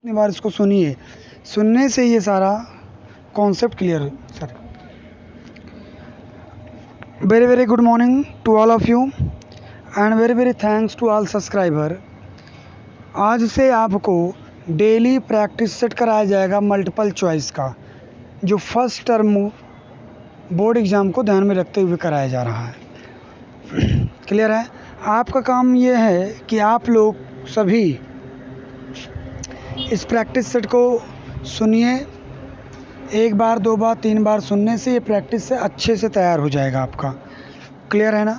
कितनी बार इसको सुनिए, सुनने से ये सारा कॉन्सेप्ट क्लियर हो। Sir, very very good morning to all of you and very very thanks to all subscriber. आज से आपको डेली प्रैक्टिस सेट कराया जाएगा मल्टीपल चॉइस का, जो फर्स्ट टर्म बोर्ड एग्ज़ाम को ध्यान में रखते हुए कराया जा रहा है। क्लियर है? आपका काम ये है कि आप लोग सभी इस प्रैक्टिस सेट को सुनिए। एक बार, दो बार, तीन बार सुनने से ये प्रैक्टिस से अच्छे से तैयार हो जाएगा आपका। क्लियर है ना?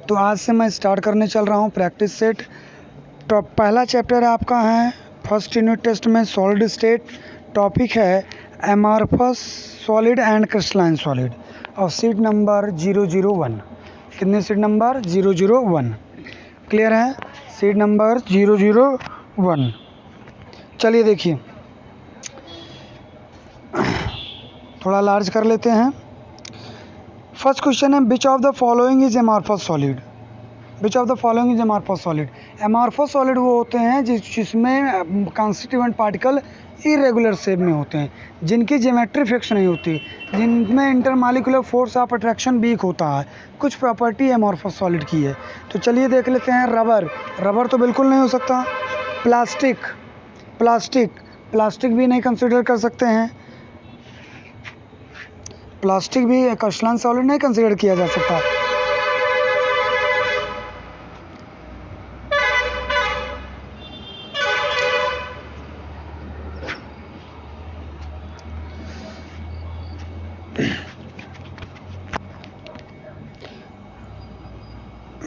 तो आज से मैं स्टार्ट करने चल रहा हूँ प्रैक्टिस सेट। तो पहला चैप्टर आपका है फर्स्ट यूनिट टेस्ट में सॉलिड स्टेट। टॉपिक है amorphous solid and crystalline solid और सीट नंबर 001। कितने? Seat number 001। क्लियर है? Seat number 001। चलिए देखिए, थोड़ा लार्ज कर लेते हैं। फर्स्ट क्वेश्चन है विच of the following is amorphous solid. Which of the following is amorphous solid. Amorphous solid वो होते हैं जिसमें कॉन्स्टिट्यूएंट पार्टिकल इरेगुलर शेप में होते हैं, जिनकी ज्योमेट्री फिक्स नहीं होती, जिनमें intermolecular force of attraction weak होता है। कुछ प्रॉपर्टी एमॉर्फस सॉलिड की है। तो चलिए देख लेते हैं। रबर, रबर तो बिल्कुल नहीं हो सकता। प्लास्टिक, प्लास्टिक भी नहीं कंसिडर कर सकते हैं। प्लास्टिक भी क्रिस्टलाइन सॉलिड नहीं कंसिडर किया जा सकता।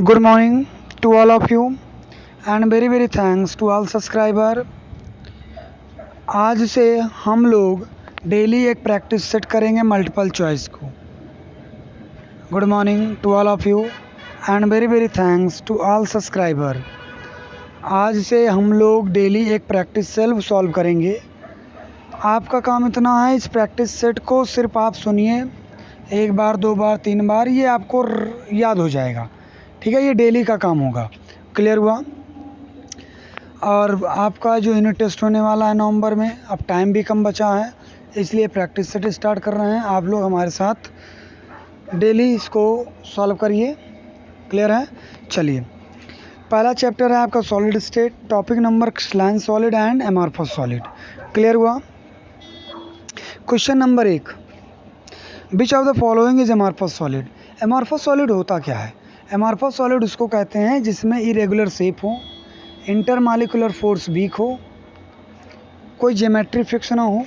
Good morning to all of you and very very thanks to all subscriber. आज से हम लोग डेली एक प्रैक्टिस सेट करेंगे मल्टीपल चॉइस को। Good morning to all of you and very very thanks to all subscriber. आज से हम लोग डेली एक प्रैक्टिस सेल्फ सॉल्व करेंगे। आपका काम इतना है, इस प्रैक्टिस सेट को सिर्फ आप सुनिए। एक बार, दो बार, तीन बार, ये आपको याद हो जाएगा। ठीक है? ये डेली का काम होगा। क्लियर हुआ? और आपका जो यूनिट टेस्ट होने वाला है नवंबर में, अब टाइम भी कम बचा है, इसलिए प्रैक्टिस सेट स्टार्ट कर रहे हैं। आप लोग हमारे साथ डेली इसको सॉल्व करिए। क्लियर है? चलिए, पहला चैप्टर है आपका solid state. Topic number crystalline solid and amorphous solid. Clear हुआ? Question number 1, which of the following is amorphous solid. Amorphous solid होता क्या है? एमॉर्फस सॉलिड उसको कहते हैं जिसमें इरेगुलर शेप हो, इंटरमॉलिक्यूलर फोर्स वीक हो, कोई ज्योमेट्री फिक्स ना हो,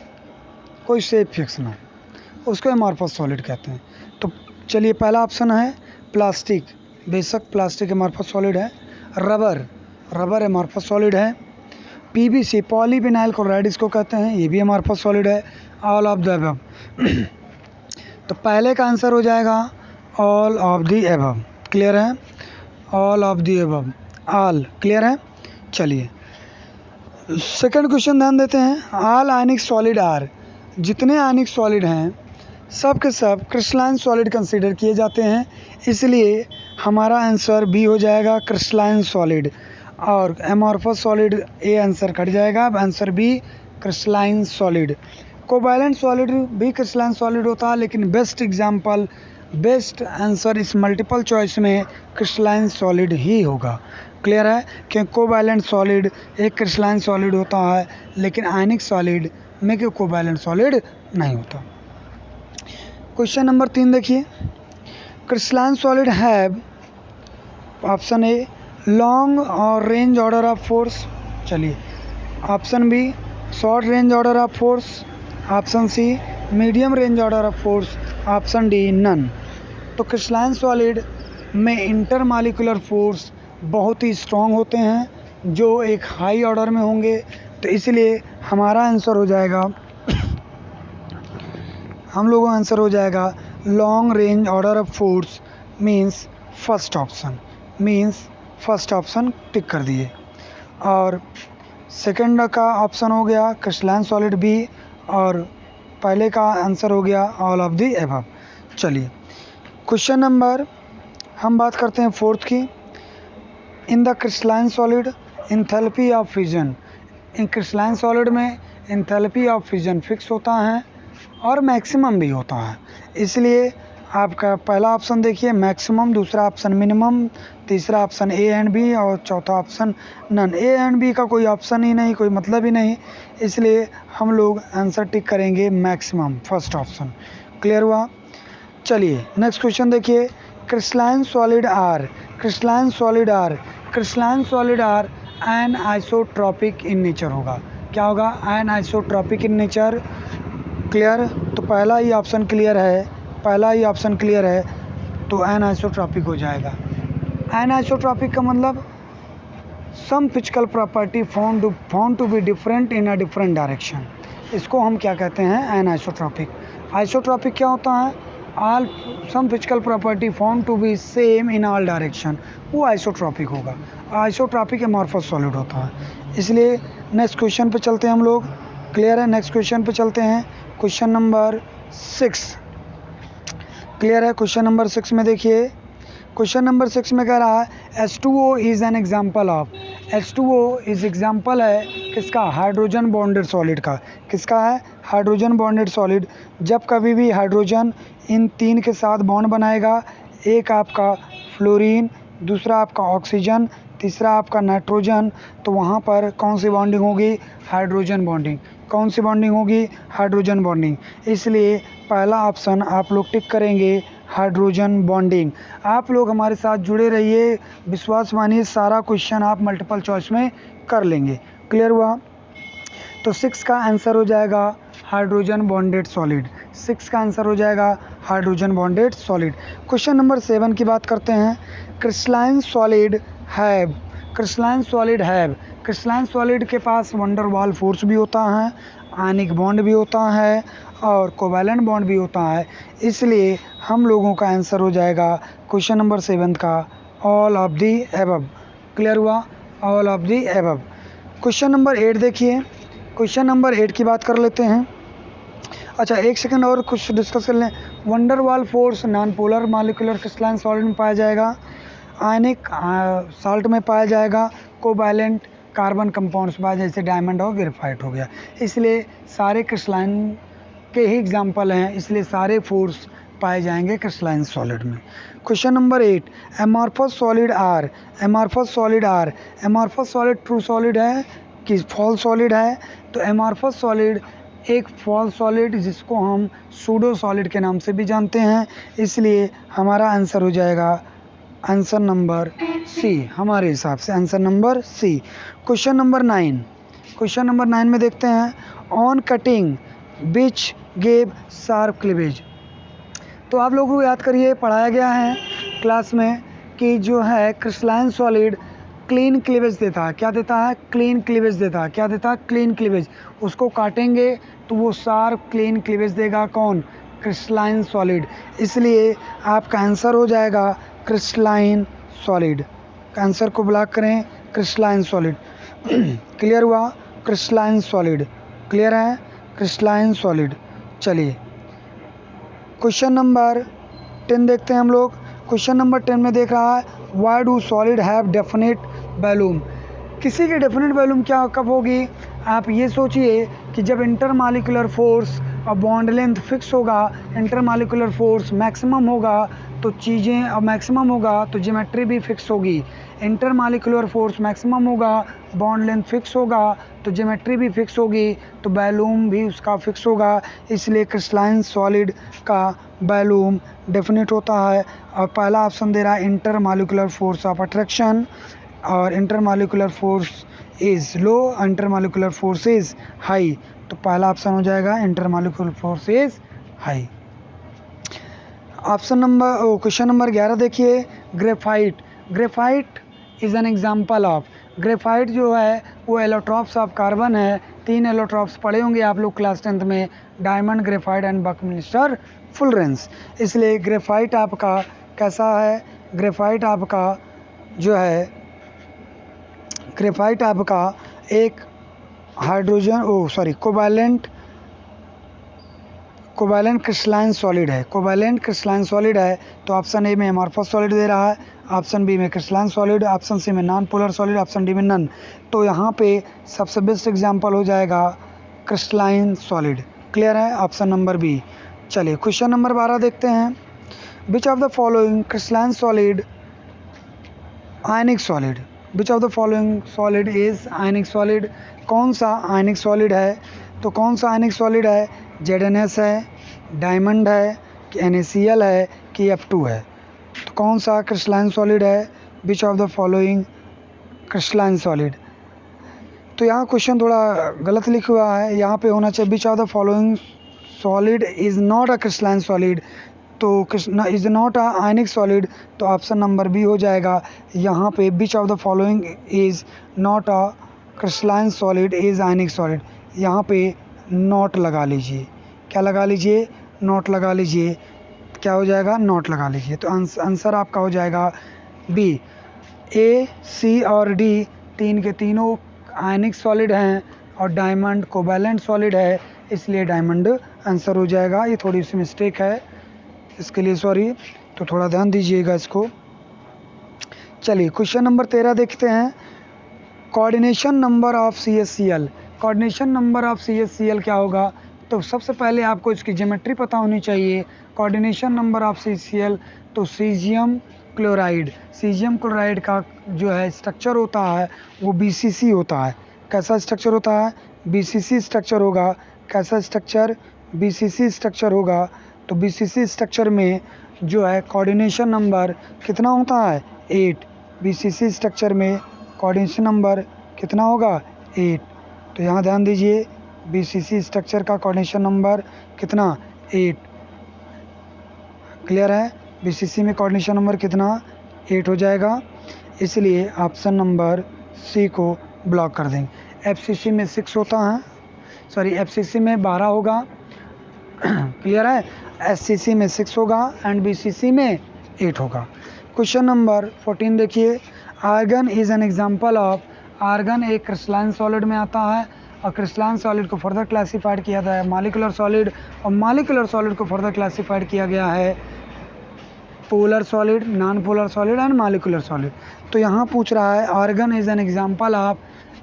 कोई शेप फिक्स ना हो, उसको एमॉर्फस सॉलिड कहते हैं। तो चलिए, पहला ऑप्शन है प्लास्टिक। बेशक प्लास्टिक एमॉर्फस सॉलिड है। रबर, रबर एमॉर्फस सॉलिड है। पीवीसी, पॉलीविनाइल क्लोराइड इसको कहते हैं, ये भी एमॉर्फस सॉलिड है। All of the above. तो पहले का आंसर हो जाएगा all of the above. Clear है? All of the above, all. Clear है? चलिए, सेकंड क्वेश्चन ध्यान देते हैं। ऑल आयनिक सॉलिड आर, जितने आयनिक सॉलिड हैं सब के सब क्रिस्टलाइन सॉलिड कंसीडर किए जाते हैं, इसलिए हमारा आंसर बी हो जाएगा क्रिस्टलाइन सॉलिड। और amorphous solid A answer cut जाएगा। अब answer B crystalline solid. Covalent solid भी क्रिस्टलाइन सॉलिड होता है, लेकिन बेस्ट एग्जाम्पल, बेस्ट आंसर इस मल्टीपल चॉइस में क्रिस्टलाइन सॉलिड ही होगा। क्लियर है? क्योंकि कोवैलेंट सॉलिड एक क्रिस्टलाइन सॉलिड होता है, लेकिन आयनिक सॉलिड में कोवैलेंट सॉलिड नहीं होता। क्वेश्चन नंबर 3 देखिए। Crystalline solid have, option A long और रेंज ऑर्डर ऑफ फोर्स। चलिए, option B short range order of force, option C medium range order of force, option D none. तो crystalline solid में intermolecular force बहुत ही strong होते हैं, जो एक हाई ऑर्डर में होंगे। तो इसलिए हमारा आंसर हो जाएगा, हम लोगों का आंसर हो जाएगा long range order of force, means first option, means first option tick कर दिए। और सेकंड का ऑप्शन हो गया क्रिस्टलाइन सॉलिड बी, और पहले का आंसर हो गया ऑल ऑफ द अबव। चलिए, क्वेश्चन नंबर, हम बात करते हैं फोर्थ की। In the crystalline solid enthalpy of fusion, in crystalline solid में एंथैल्पी ऑफ फिजन फिक्स होता है और मैक्सिमम भी होता है। इसलिए आपका पहला ऑप्शन देखिए मैक्सिमम, दूसरा ऑप्शन मिनिमम, तीसरा ऑप्शन ए एंड बी और चौथा option none. A and B का कोई ऑप्शन ही नहीं, कोई मतलब ही नहीं, इसलिए हम लोग आंसर टिक करेंगे मैक्सिमम, फर्स्ट ऑप्शन। क्लियर हुआ? चलिए नेक्स्ट क्वेश्चन देखिए। Crystalline solid are, crystalline solid are, crystalline solid are anisotropic in nature होगा। क्या होगा? Anisotropic in nature. Clear? तो पहला ही ऑप्शन क्लियर है, पहला ही ऑप्शन क्लियर है, तो एन आइसोट्रॉपिक हो जाएगा। एन आइसोट्रॉपिक का मतलब some physical property found to be different in a different direction. इसको हम क्या कहते हैं? An isotropic. आइसोट्रॉपिक क्या होता है? All some physical property found to be same in all direction, वो आइसोट्रॉपिक होगा। आइसोट्रॉपिक एमॉर्फस सॉलिड होता है। इसलिए नेक्स्ट क्वेश्चन पे चलते हैं हम लोग। क्लियर है? नेक्स्ट क्वेश्चन पे चलते हैं। Question number 6। क्लियर है? क्वेश्चन नंबर 6 में देखिए, क्वेश्चन नंबर 6 में कह रहा है H2O is an example of. H2O is example है किसका? हाइड्रोजन बॉन्डेड सॉलिड का। किसका है? Hydrogen bonded solid. जब कभी भी हाइड्रोजन इन 3 के साथ बॉन्ड बनाएगा, एक आपका फ्लोरीन, दूसरा आपका ऑक्सीजन, तीसरा आपका नाइट्रोजन, तो वहाँ पर कौन सी बॉन्डिंग होगी? Hydrogen bonding. कौन सी बॉन्डिंग होगी? Hydrogen bonding. इसलिए पहला ऑप्शन आप लोग टिक करेंगे, हाइड्रोजन बॉन्डिंग। आप लोग हमारे साथ जुड़े रहिए, विश्वास मानिए सारा क्वेश्चन आप मल्टीपल चॉइस में कर लेंगे। क्लियर हुआ? तो 6 का आंसर हो जाएगा हाइड्रोजन बॉन्डेड सॉलिड। 6 का आंसर हो जाएगा hydrogen bonded solid. Question number 7 की बात करते हैं। Crystalline solid have, crystalline solid have, crystalline solid के पास वंडर वाल फोर्स भी होता है, आयनिक बॉन्ड भी होता है और कोवैलेंट बॉन्ड भी होता है। इसलिए हम लोगों का आंसर हो जाएगा क्वेश्चन नंबर 7 का all of the above. Clear हुआ? All of the above. Question number 8 देखिए, क्वेश्चन नंबर 8 की बात कर लेते हैं। अच्छा एक सेकंड और कुछ डिस्कस कर लें। वंडर वाल force non polar molecular crystalline solid में पाया जाएगा, आयनिक साल्ट में पाया जाएगा, कोवैलेंट कार्बन कंपाउंड्स पाया जैसे डायमंड और ग्रेफाइट हो गया। इसलिए सारे क्रिस्टलाइन के ही एग्जाम्पल हैं, इसलिए सारे फोर्स पाए जाएंगे क्रिस्टलाइन सॉलिड में। Question number 8, amorphous solid are, amorphous solid are, amorphous solid true solid है कि फॉल्स सॉलिड है? तो एमॉर्फस सॉलिड एक फॉल्स सॉलिड जिसको हम सूडो सॉलिड के नाम से भी जानते हैं। इसलिए हमारा आंसर हो जाएगा आंसर नंबर सी, हमारे हिसाब से answer number C. Question number 9, question number 9 में देखते हैं on cutting which gave sharp cleavage. तो आप लोगों को याद करिए, पढ़ाया गया है क्लास में कि जो है क्रिस्टलाइन सॉलिड क्लीन क्लीवेज देता है। क्या देता है? क्लीन क्लीवेज देता है। क्या देता है? Clean cleavage. उसको काटेंगे तो वो शार्प क्लीन क्लीवेज देगा। कौन? Crystalline solid. इसलिए आपका आंसर हो जाएगा क्रिस्टलाइन सॉलिड। आंसर को ब्लॉक करें, क्रिस्टलाइन सॉलिड। क्लियर हुआ? Crystalline solid. क्लियर है? Crystalline solid. चलिए क्वेश्चन नंबर 10 देखते हैं हम लोग। क्वेश्चन नंबर 10 में देख रहा है why do solid have definite volume. किसी की डेफिनेट वॉल्यूम क्या कब होगी? आप ये सोचिए कि जब इंटरमॉलिक्यूलर फोर्स और बॉन्ड लेंथ फिक्स होगा, इंटरमॉलिक्यूलर फोर्स मैक्सिमम होगा तो चीज़ें और मैक्सिमम होगा तो ज्योमेट्री भी फिक्स होगी। इंटरमॉलिक्यूलर फोर्स मैक्सिमम होगा, बॉन्ड लेंथ फिक्स होगा तो ज्योमेट्री भी फिक्स होगी, तो वॉल्यूम भी उसका फिक्स होगा। इसलिए क्रिस्टलाइन सॉलिड का वॉल्यूम डेफिनेट होता है। और पहला ऑप्शन दे रहा है इंटरमॉलिक्यूलर फोर्स ऑफ अट्रैक्शन, और intermolecular force is low, intermolecular force is high. तो पहला ऑप्शन हो जाएगा intermolecular force is high. Option number question number 11 देखिए, graphite. Graphite is an example of. Graphite जो है वो एलोट्रॉप्स ऑफ कार्बन है। 3 एलोट्रॉप्स पढ़े होंगे आप लोग क्लास 10th में, डायमंड, ग्रेफाइट एंड बकमिंस्टर फुलरेंस। इसलिए ग्रेफाइट आपका कैसा है? ग्रेफाइट आपका जो है, ग्रेफाइट आपका एक hydrogen covalent covalent crystalline solid है, कोवैलेंट क्रिस्टलाइन सॉलिड है तो ऑप्शन ए में अमॉर्फस सॉलिड दे रहा है, ऑप्शन बी में क्रिस्टलाइन सॉलिड, ऑप्शन सी में non polar solid, option D में नन। तो यहाँ पे सबसे बेस्ट एग्जांपल हो जाएगा क्रिस्टलाइन सॉलिड। क्लियर है, ऑप्शन नंबर बी। चलिए क्वेश्चन नंबर 12 देखते हैं। विच of the following crystalline solid ionic solid, which of the following solid is ionic solid, कौन सा आयनिक सॉलिड है? तो कौन सा आयनिक सॉलिड है? ZnS है, डायमंड है, कि NaCl है, कि F2 है। तो कौन सा क्रिस्टलाइन सॉलिड है? विच of the following crystalline solid. तो यहाँ क्वेश्चन थोड़ा गलत लिखा हुआ है, यहाँ पे होना चाहिए which of the following solid is not a crystalline solid, तो is not a ionic solid, तो ऑप्शन नंबर बी हो जाएगा। यहाँ पे which of the following is not a crystalline solid is ionic solid, यहाँ पे नॉट लगा लीजिए। क्या लगा लीजिए? नॉट लगा लीजिए। क्या हो जाएगा? नॉट लगा लीजिए। तो आंसर आपका हो जाएगा बी। ए, सी और डी तीन के तीनों आयनिक सॉलिड हैं और डायमंड कोवैलेंट सॉलिड है, इसलिए डायमंड आंसर हो जाएगा। ये थोड़ी सी मिस्टेक है, इसके लिए सॉरी, तो थोड़ा ध्यान दीजिएगा इसको। चलिए क्वेश्चन नंबर 13 देखते हैं। Coordination number of CHCl, coordination number of CHCl क्या होगा? तो सबसे पहले आपको इसकी ज्योमेट्री पता होनी चाहिए। कोऑर्डिनेशन नंबर ऑफ CHCl, तो सीजियम क्लोराइड, सीजियम क्लोराइड का जो है स्ट्रक्चर होता है वो BCC होता है। कैसा स्ट्रक्चर होता है? BCC स्ट्रक्चर होगा। कैसा स्ट्रक्चर? BCC स्ट्रक्चर होगा। तो BCC स्ट्रक्चर में जो है कोऑर्डिनेशन नंबर कितना होता है? 8। BCC स्ट्रक्चर में कोऑर्डिनेशन नंबर कितना होगा? 8। तो यहाँ ध्यान दीजिए, BCC स्ट्रक्चर का कोऑर्डिनेशन नंबर कितना? 8। क्लियर है? BCC में कोऑर्डिनेशन नंबर कितना? 8 हो जाएगा, इसलिए ऑप्शन नंबर सी को ब्लॉक कर देंगे। FCC में 6 होता है, सॉरी FCC में 12 होगा। क्लियर है? SCC में 6 होगा एंड BCC में 8 होगा। क्वेश्चन नंबर 14 देखिए। Argon is an example of, argon एक क्रिस्टलाइन सॉलिड में आता है और क्रिस्टलाइन सॉलिड को फर्दर क्लासिफाइड किया गया है मॉलिक्यूलर सॉलिड, और मॉलिक्यूलर सॉलिड को फर्दर क्लासिफाइड किया गया है polar solid, non polar solid and molecular solid. तो यहाँ पूछ रहा है argon is an example of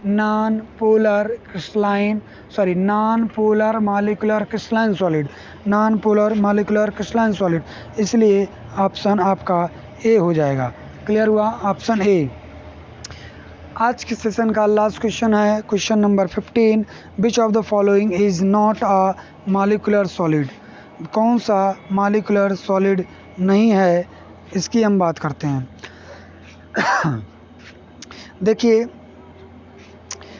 non polar crystalline, sorry non polar molecular crystalline solid, non polar molecular crystalline solid, इसलिए ऑप्शन आपका ए हो जाएगा। क्लियर हुआ? Option A. आज के सेशन का लास्ट क्वेश्चन है question number 15। Which of the following is not a molecular solid, कौन सा मॉलिक्यूलर सॉलिड नहीं है, इसकी हम बात करते हैं। देखिए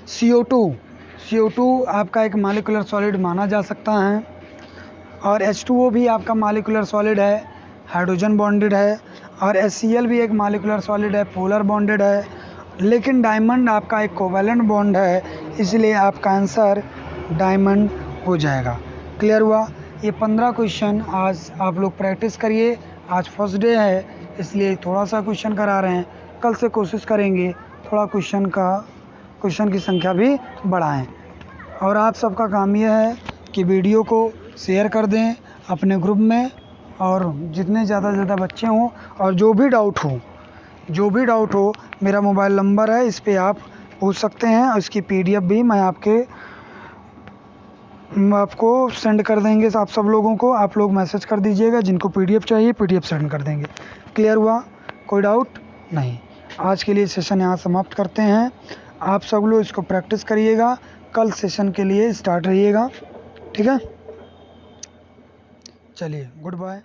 CO2 आपका एक मॉलिक्यूलर सॉलिड माना जा सकता है, और H2O भी आपका मॉलिक्यूलर सॉलिड है, हाइड्रोजन बॉन्डेड है, और HCl भी एक मॉलिक्यूलर सॉलिड है, पोलर बॉन्डेड है, लेकिन डायमंड आपका एक कोवैलेंट बॉन्ड है, इसलिए आपका आंसर डायमंड हो जाएगा। क्लियर हुआ? ये 15 क्वेश्चन आज आप लोग प्रैक्टिस करिए। आज फर्स्ट डे है इसलिए थोड़ा सा क्वेश्चन करा रहे हैं, कल से कोशिश करेंगे थोड़ा क्वेश्चन की संख्या भी बढ़ाएं। और आप सबका काम यह है कि वीडियो को शेयर कर दें अपने ग्रुप में, और जितने ज़्यादा से ज़्यादा बच्चे हों, और जो भी डाउट हो मेरा मोबाइल नंबर है, इस पे आप पूछ सकते हैं, और इसकी PDF भी मैं आपको सेंड कर देंगे। आप सब लोगों को आप लोग मैसेज कर दीजिएगा, जिनको PDF चाहिए PDF सेंड कर देंगे। क्लियर हुआ? कोई डाउट नहीं? आज के लिए सेशन यहाँ समाप्त करते हैं। आप सब लोग इसको प्रैक्टिस करिएगा, कल सेशन के लिए स्टार्ट रहिएगा। ठीक है, चलिए गुड बाय।